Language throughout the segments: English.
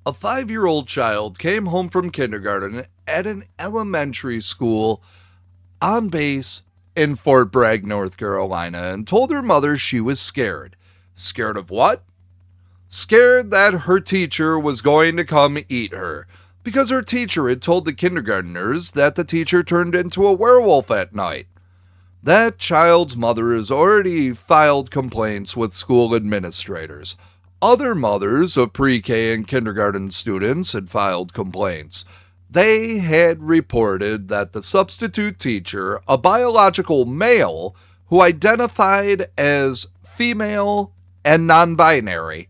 A 5-year-old child came home from kindergarten at an elementary school on base in Fort Bragg, North Carolina, and told her mother she was scared. Scared of what? Scared that her teacher was going to come eat her, because her teacher had told the kindergartners that the teacher turned into a werewolf at night. That child's mother has already filed complaints with school administrators. Other mothers of pre-K and kindergarten students had filed complaints. They had reported that the substitute teacher, a biological male who identified as female and non-binary,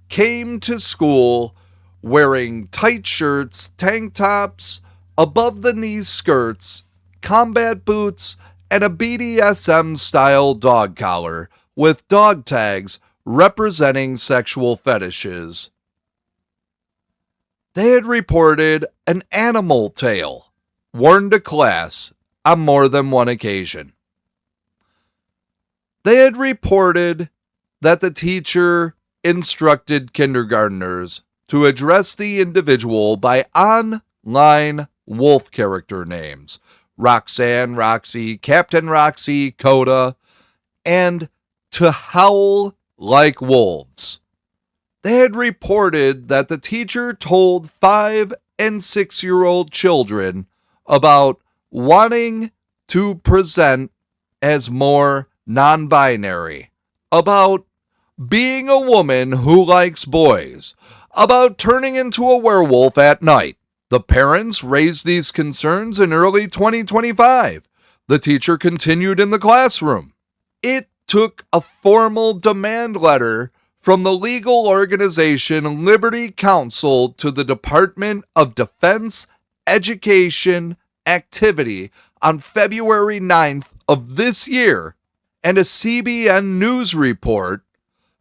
came to school wearing tight shirts, tank tops, above-the-knee skirts, combat boots, and a BDSM-style dog collar with dog tags representing sexual fetishes. They had reported an animal tail worn to class on more than one occasion. They had reported that the teacher instructed kindergartners to address the individual by online wolf character names: Roxanne, Roxy, Captain Roxy, Coda, and to howl like wolves. They had reported that the teacher told 5- and 6-year-old children about wanting to present as more non-binary, about being a woman who likes boys, about turning into a werewolf at night. The parents raised these concerns in early 2025. The teacher continued in the classroom. It took a formal demand letter from the legal organization Liberty Counsel to the Department of Defense Education Activity on February 9th of this year, and a CBN News report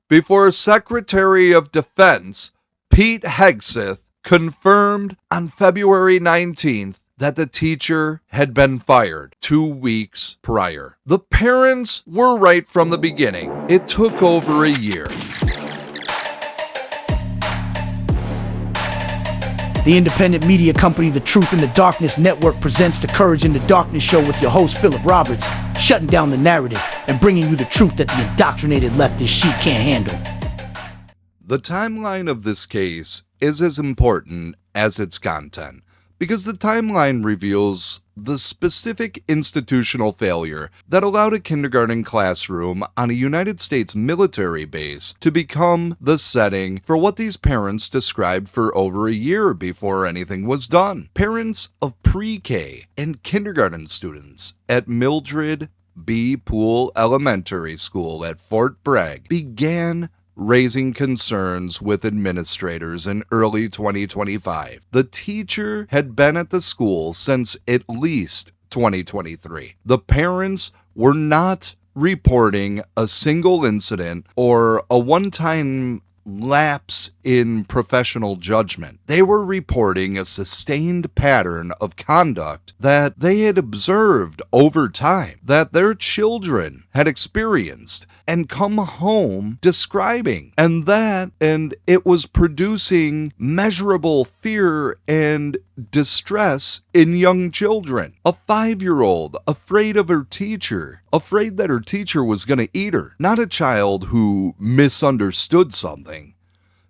before Secretary of Defense Pete Hegseth confirmed on February 19th that the teacher had been fired 2 weeks prior. The parents were right from the beginning. It took over a year. The independent media company The Truth in the Darkness Network presents the Courage in the Darkness show with your host Philip Roberts, shutting down the narrative and bringing you the truth that the indoctrinated leftist sheep can't handle. The timeline of this case is as important as its content, because the timeline reveals the specific institutional failure that allowed a kindergarten classroom on a United States military base to become the setting for what these parents described for over a year before anything was done. Parents of pre-K and kindergarten students at Mildred B. Poole Elementary School at Fort Bragg began raising concerns with administrators in early 2025. The teacher had been at the school since at least 2023. The parents were not reporting a single incident or a one-time lapse in professional judgment. They were reporting a sustained pattern of conduct that they had observed over time, that their children had experienced and come home describing, and it was producing measurable fear and distress in young children. A 5-year-old afraid of her teacher, afraid that her teacher was going to eat her. Not a child who misunderstood something.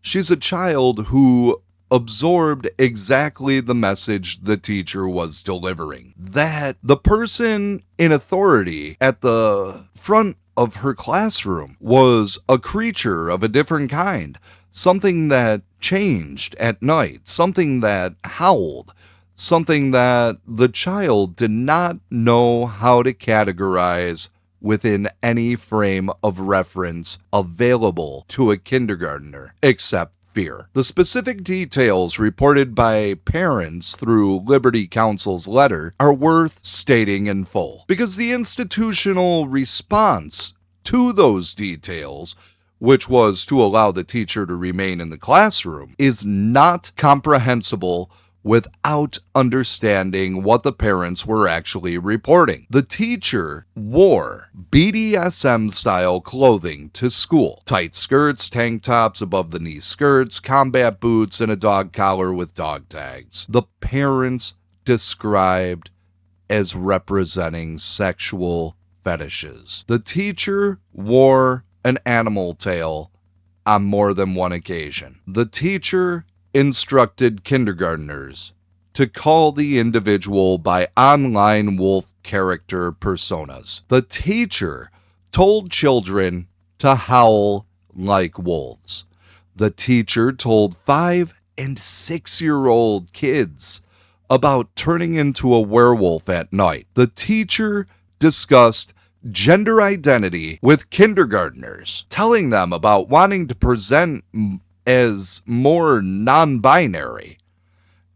She's a child who absorbed exactly the message the teacher was delivering. That the person in authority at the front of her classroom was a creature of a different kind, something that changed at night, something that howled, something that the child did not know how to categorize within any frame of reference available to a kindergartner, except fear. The specific details reported by parents through Liberty Counsel's letter are worth stating in full, because the institutional response to those details, which was to allow the teacher to remain in the classroom, is not comprehensible without understanding what the parents were actually reporting. The teacher wore BDSM-style clothing to school. Tight skirts, tank tops above the knee skirts, combat boots, and a dog collar with dog tags. The parents described as representing sexual fetishes. The teacher wore an animal tail on more than one occasion. The teacher instructed kindergartners to call the individual by online wolf character personas. The teacher told children to howl like wolves. The teacher told 5- and 6-year-old kids about turning into a werewolf at night. The teacher discussed gender identity with kindergartners, telling them about wanting to present as more non-binary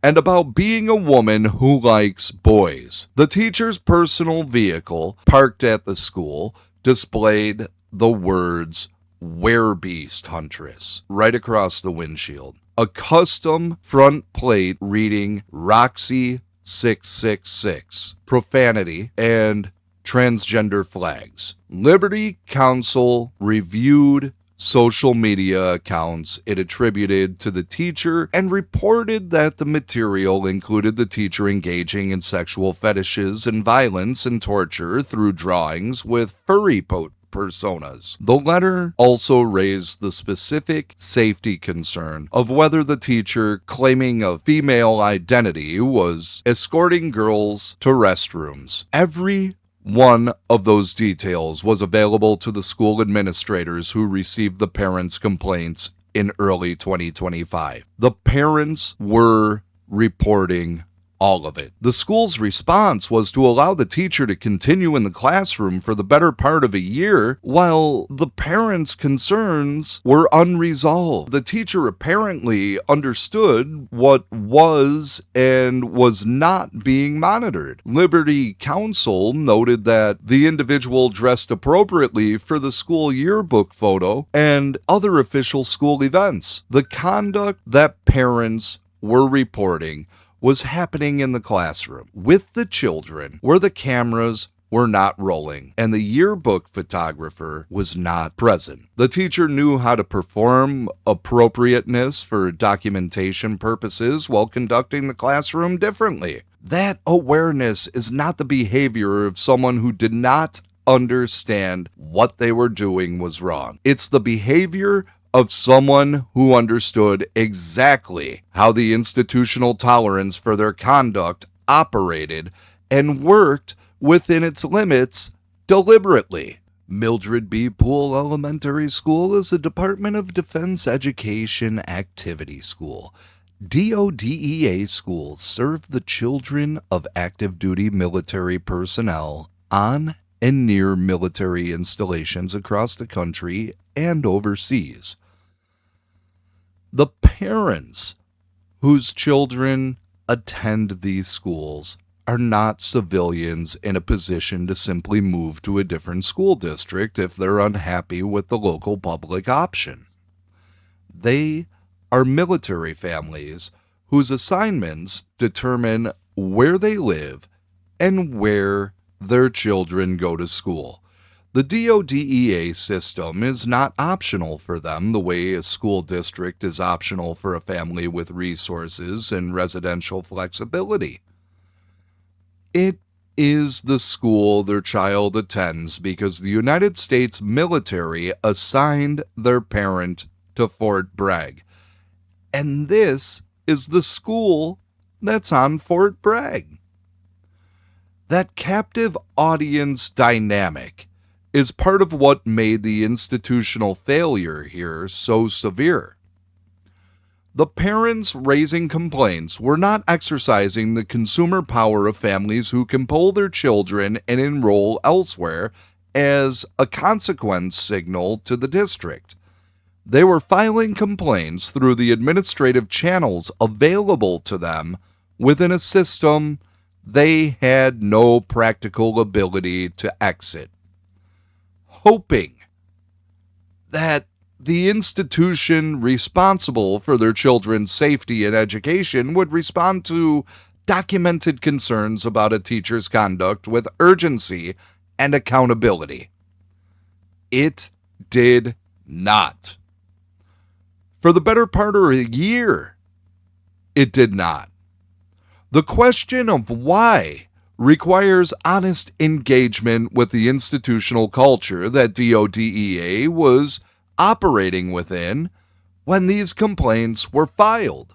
and about being a woman who likes boys. The teacher's personal vehicle, parked at the school, displayed the words "Werebeast Huntress" right across the windshield. A custom front plate reading Roxy 666, profanity, and transgender flags. Liberty Counsel reviewed social media accounts it attributed to the teacher and reported that the material included the teacher engaging in sexual fetishes and violence and torture through drawings with furry personas. The letter also raised the specific safety concern of whether the teacher claiming a female identity was escorting girls to restrooms. Every one of those details was available to the school administrators who received the parents' complaints in early 2025. The parents were reporting all of it. The school's response was to allow the teacher to continue in the classroom for the better part of a year while the parents' concerns were unresolved. The teacher apparently understood what was and was not being monitored. Liberty Counsel noted that the individual dressed appropriately for the school yearbook photo and other official school events. The conduct that parents were reporting was happening in the classroom with the children where the cameras were not rolling and the yearbook photographer was not present. The teacher knew how to perform appropriateness for documentation purposes while conducting the classroom differently. That awareness is not the behavior of someone who did not understand what they were doing was wrong. It's the behavior of someone who understood exactly how the institutional tolerance for their conduct operated and worked within its limits deliberately. Mildred B. Poole Elementary School is a Department of Defense education activity school. DODEA schools serve the children of active duty military personnel on and near military installations across the country and overseas. The parents whose children attend these schools are not civilians in a position to simply move to a different school district if they're unhappy with the local public option. They are military families whose assignments determine where they live and where their children go to school. The DODEA system is not optional for them the way a school district is optional for a family with resources and residential flexibility. It is the school their child attends because the United States military assigned their parent to Fort Bragg. And this is the school that's on Fort Bragg. That captive audience dynamic is part of what made the institutional failure here so severe. The parents raising complaints were not exercising the consumer power of families who can pull their children and enroll elsewhere as a consequence signal to the district. They were filing complaints through the administrative channels available to them within a system they had no practical ability to exit, hoping that the institution responsible for their children's safety and education would respond to documented concerns about a teacher's conduct with urgency and accountability. It did not. For the better part of a year, it did not. The question of why requires honest engagement with the institutional culture that DODEA was operating within when these complaints were filed.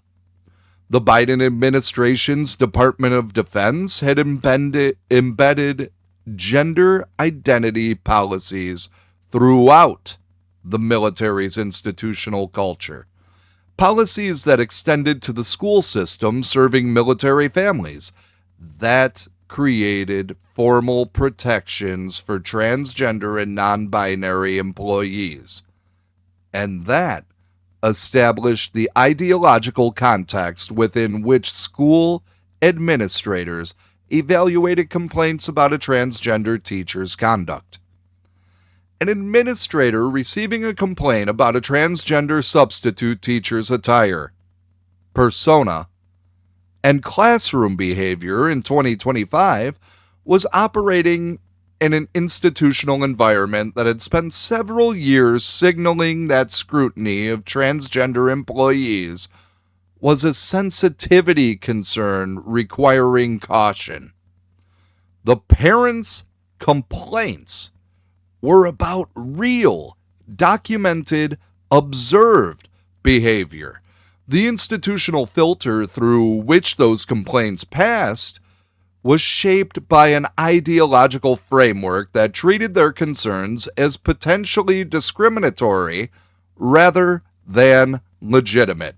The Biden administration's Department of Defense had embedded gender identity policies throughout the military's institutional culture. Policies that extended to the school system serving military families that created formal protections for transgender and non-binary employees. And that established the ideological context within which school administrators evaluated complaints about a transgender teacher's conduct. An administrator receiving a complaint about a transgender substitute teacher's attire, persona, and classroom behavior in 2025 was operating in an institutional environment that had spent several years signaling that scrutiny of transgender employees was a sensitivity concern requiring caution. The parents' complaints were about real, documented, observed behavior. The institutional filter through which those complaints passed was shaped by an ideological framework that treated their concerns as potentially discriminatory rather than legitimate.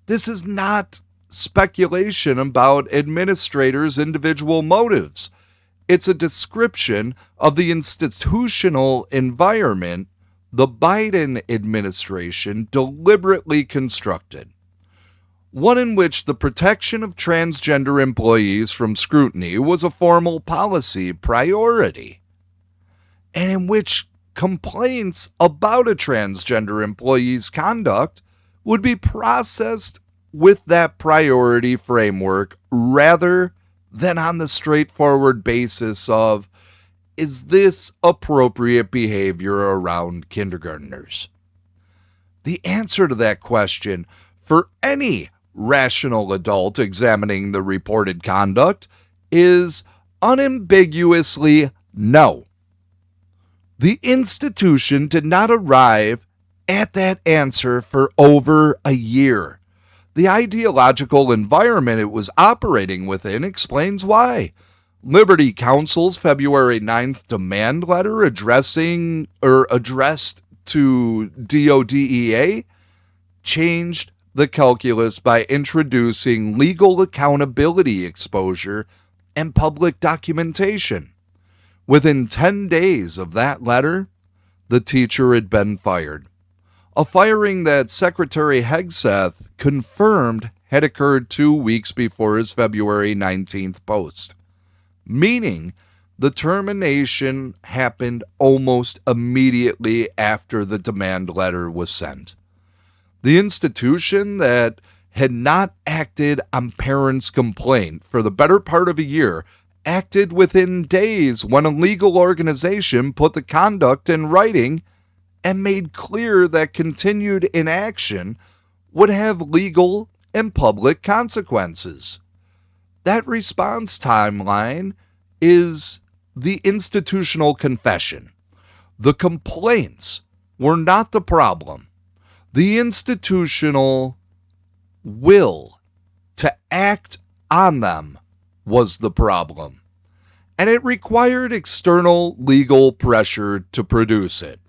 This is not speculation about administrators' individual motives. It's a description of the institutional environment the Biden administration deliberately constructed. One in which the protection of transgender employees from scrutiny was a formal policy priority, and in which complaints about a transgender employee's conduct would be processed with that priority framework rather than on the straightforward basis of, is this appropriate behavior around kindergartners? The answer to that question for any rational adult examining the reported conduct is unambiguously no. The institution did not arrive at that answer for over a year. The ideological environment it was operating within explains why. Liberty Counsel's February 9th demand letter addressed to DODEA changed the calculus by introducing legal accountability exposure and public documentation. Within 10 days of that letter, the teacher had been fired. A firing that Secretary Hegseth confirmed had occurred 2 weeks before his February 19th post, meaning the termination happened almost immediately after the demand letter was sent. The institution that had not acted on parents' complaint for the better part of a year acted within days when a legal organization put the conduct in writing and made clear that continued inaction would have legal and public consequences. That response timeline is the institutional confession. The complaints were not the problem. The institutional will to act on them was the problem, and it required external legal pressure to produce it.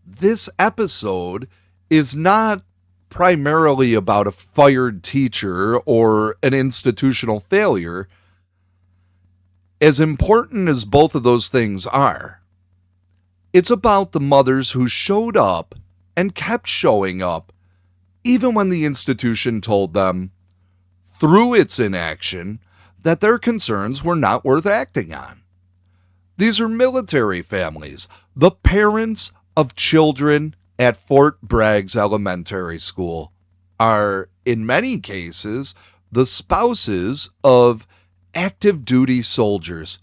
This episode is not primarily about a fired teacher or an institutional failure. As important as both of those things are, it's about the mothers who showed up and kept showing up even when the institution told them, through its inaction, that their concerns were not worth acting on. These are military families, the parents of children at Fort Bragg's elementary school are, in many cases, the spouses of active duty soldiers,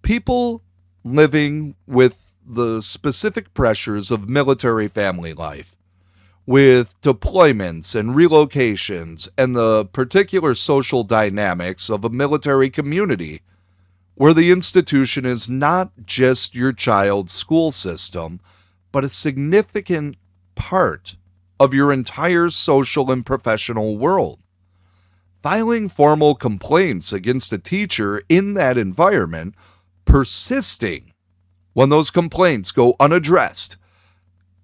people living with the specific pressures of military family life, with deployments and relocations and the particular social dynamics of a military community, where the institution is not just your child's school system, but a significant part of your entire social and professional world. Filing formal complaints against a teacher in that environment, persisting when those complaints go unaddressed,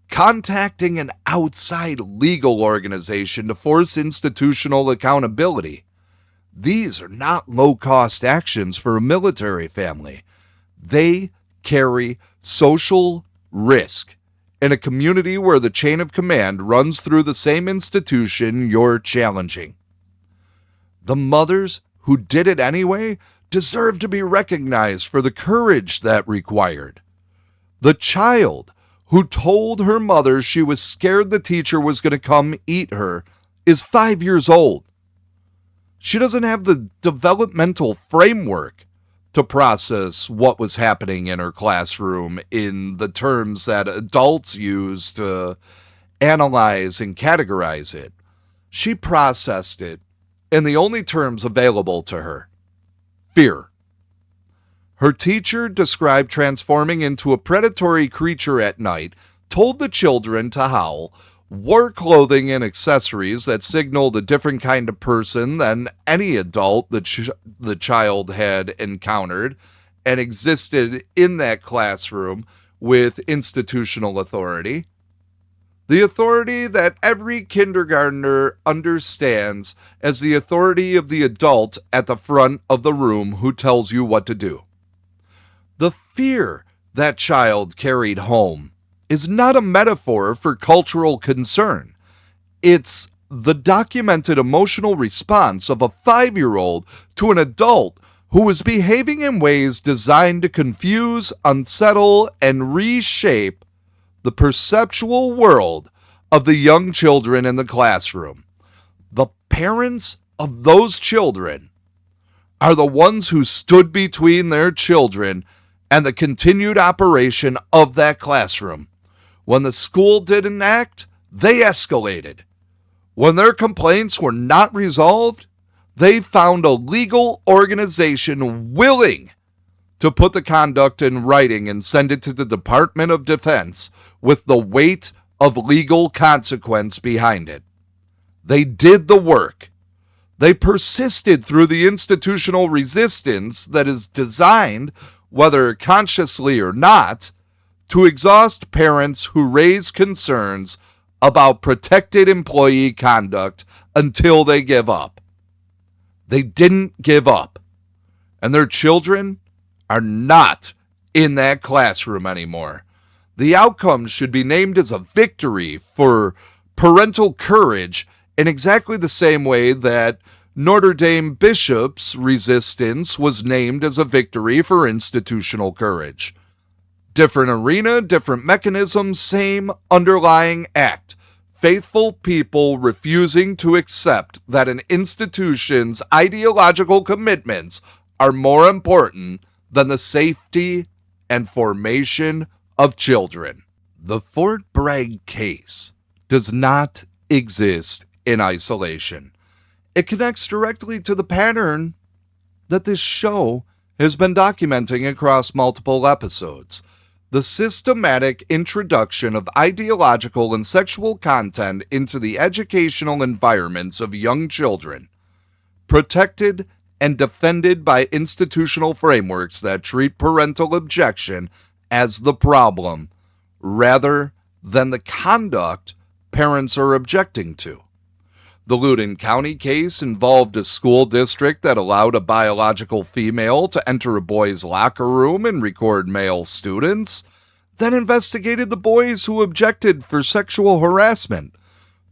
contacting an outside legal organization to force institutional accountability. These are not low-cost actions for a military family. They carry social risk in a community where the chain of command runs through the same institution you're challenging. The mothers who did it anyway deserve to be recognized for the courage that required. The child who told her mother she was scared the teacher was going to come eat her is 5 years old. She doesn't have the developmental framework to process what was happening in her classroom in the terms that adults use to analyze and categorize it. She processed it in the only terms available to her: fear. Her teacher described transforming into a predatory creature at night, told the children to howl, wore clothing and accessories that signaled a different kind of person than any adult the child had encountered, and existed in that classroom with institutional authority. The authority that every kindergartner understands as the authority of the adult at the front of the room who tells you what to do. The fear that child carried home is not a metaphor for cultural concern. It's the documented emotional response of a 5-year-old to an adult who was behaving in ways designed to confuse, unsettle, and reshape the perceptual world of the young children in the classroom. The parents of those children are the ones who stood between their children and the continued operation of that classroom. When the school didn't act, they escalated. When their complaints were not resolved, they found a legal organization willing to put the conduct in writing and send it to the Department of Defense with the weight of legal consequence behind it. They did the work. They persisted through the institutional resistance that is designed, whether consciously or not, to exhaust parents who raise concerns about protected employee conduct until they give up. They didn't give up, and their children are not in that classroom anymore. The outcome should be named as a victory for parental courage in exactly the same way that Notre Dame Bishop's resistance was named as a victory for institutional courage. Different arena, different mechanism, same underlying act. Faithful people refusing to accept that an institution's ideological commitments are more important than the safety and formation of children. The Fort Bragg case does not exist in isolation. It connects directly to the pattern that this show has been documenting across multiple episodes. The systematic introduction of ideological and sexual content into the educational environments of young children, protected and defended by institutional frameworks that treat parental objection as the problem rather than the conduct parents are objecting to. The Loudoun County case involved a school district that allowed a biological female to enter a boys' locker room and record male students, then investigated the boys who objected for sexual harassment.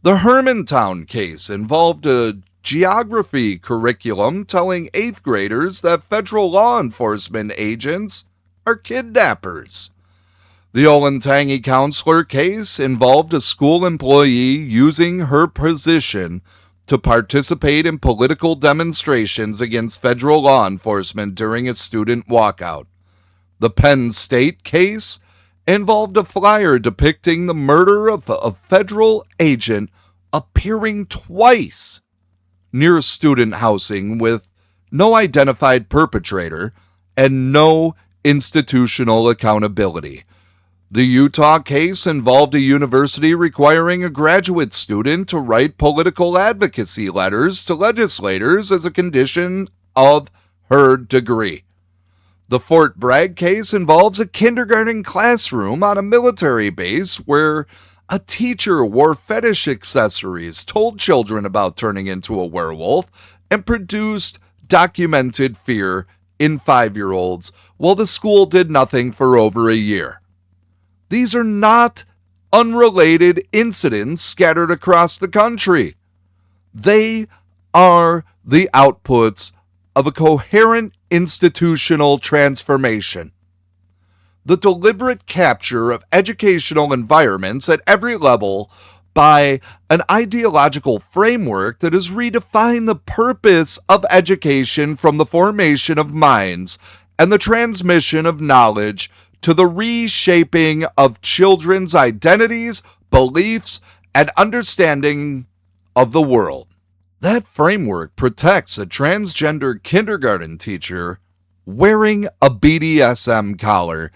The Hermantown case involved a geography curriculum telling 8th graders that federal law enforcement agents are kidnappers. The Olentangy counselor case involved a school employee using her position to participate in political demonstrations against federal law enforcement during a student walkout. The Penn State case involved a flyer depicting the murder of a federal agent appearing twice near student housing with no identified perpetrator and no institutional accountability. The Utah case involved a university requiring a graduate student to write political advocacy letters to legislators as a condition of her degree. The Fort Bragg case involves a kindergarten classroom on a military base where a teacher wore fetish accessories, told children about turning into a werewolf, and produced documented fear in 5-year-olds while the school did nothing for over a year. These are not unrelated incidents scattered across the country. They are the outputs of a coherent institutional transformation. The deliberate capture of educational environments at every level by an ideological framework that has redefined the purpose of education from the formation of minds and the transmission of knowledge to the reshaping of children's identities, beliefs, and understanding of the world. That framework protects a transgender kindergarten teacher wearing a BDSM collar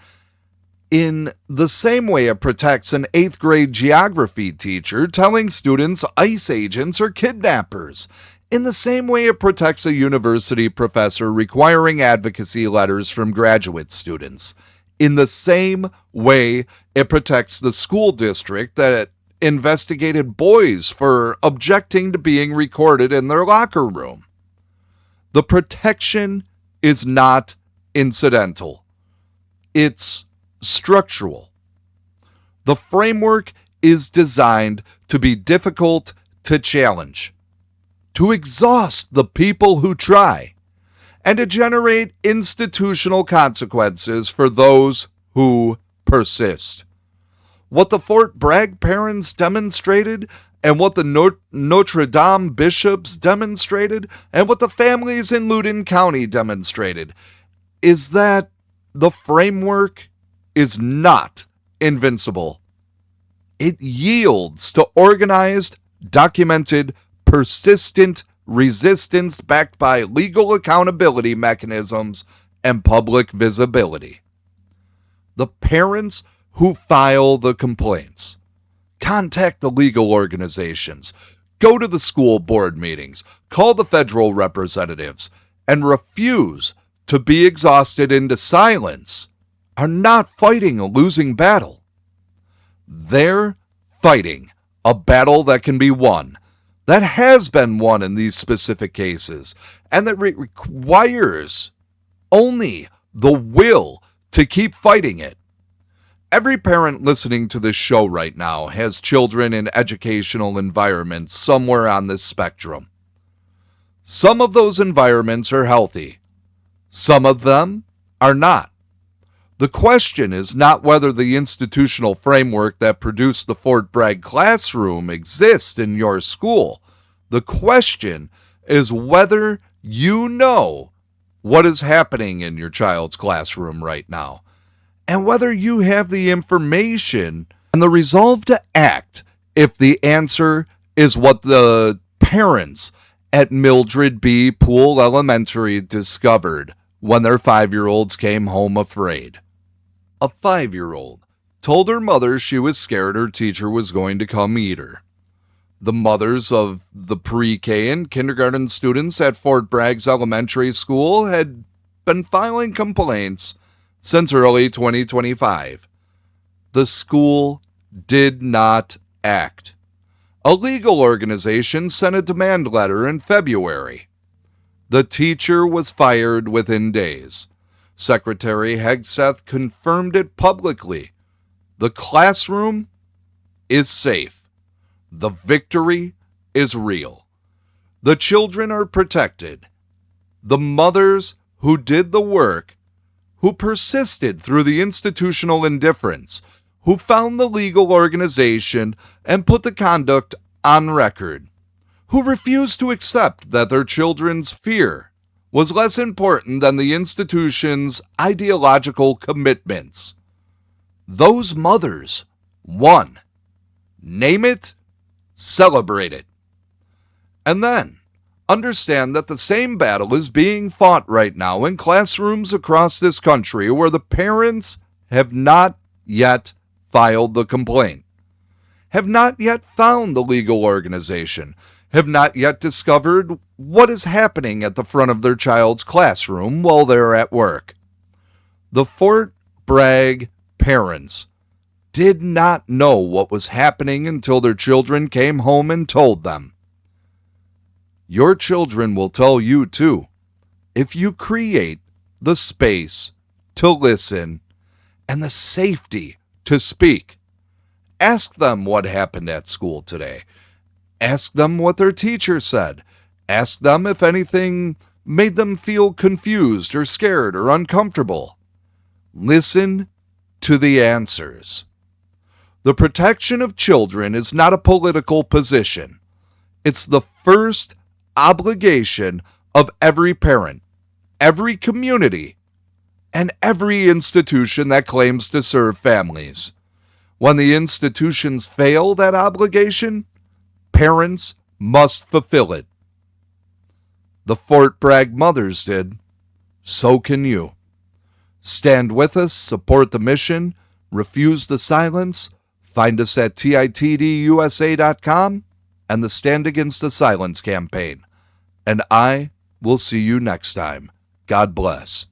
in the same way it protects an 8th grade geography teacher telling students ICE agents are kidnappers. In the same way it protects a university professor requiring advocacy letters from graduate students. In the same way it protects the school district that investigated boys for objecting to being recorded in their locker room. The protection is not incidental. It's structural. The framework is designed to be difficult to challenge, to exhaust the people who try, and to generate institutional consequences for those who persist. What the Fort Bragg parents demonstrated, and what the Notre Dame bishops demonstrated, and what the families in Loudoun County demonstrated, is that the framework is not invincible. It yields to organized, documented, persistent resistance backed by legal accountability mechanisms and public visibility. The parents who file the complaints contact the legal organizations, go to the school board meetings, call the federal representatives, and refuse to be exhausted into silence are not fighting a losing battle. They're fighting a battle that can be won, that has been won in these specific cases, and that requires only the will to keep fighting it. Every parent listening to this show right now has children in educational environments somewhere on this spectrum. Some of those environments are healthy. Some of them are not. The question is not whether the institutional framework that produced the Fort Bragg classroom exists in your school. The question is whether you know what is happening in your child's classroom right now, and whether you have the information and the resolve to act if the answer is what the parents at Mildred B. Poole Elementary discovered when their 5-year-olds came home afraid. A 5-year-old told her mother she was scared her teacher was going to come eat her. The mothers of the pre-K and kindergarten students at Fort Bragg's elementary school had been filing complaints since early 2025. The school did not act. A legal organization sent a demand letter in February. The teacher was fired within days. Secretary Hegseth confirmed it publicly. The classroom is safe. The victory is real. The children are protected. The mothers who did the work who persisted through the institutional indifference, who found the legal organization and put the conduct on record, who refused to accept that their children's fear was less important than the institution's ideological commitments. Those mothers won. Name it, celebrate it. And then, understand that the same battle is being fought right now in classrooms across this country where the parents have not yet filed the complaint, have not yet found the legal organization, have not yet discovered what is happening at the front of their child's classroom while they're at work. The Fort Bragg parents did not know what was happening until their children came home and told them. Your children will tell you too, if you create the space to listen and the safety to speak. Ask them what happened at school today. Ask them what their teacher said. Ask them if anything made them feel confused or scared or uncomfortable. Listen to the answers. The protection of children is not a political position. It's the first obligation of every parent, every community, and every institution that claims to serve families. When the institutions fail that obligation, parents must fulfill it. The Fort Bragg mothers did. So can you. Stand with us, support the mission, refuse the silence. Find us at TITDUSA.com and the Stand Against the Silence campaign. And I will see you next time. God bless.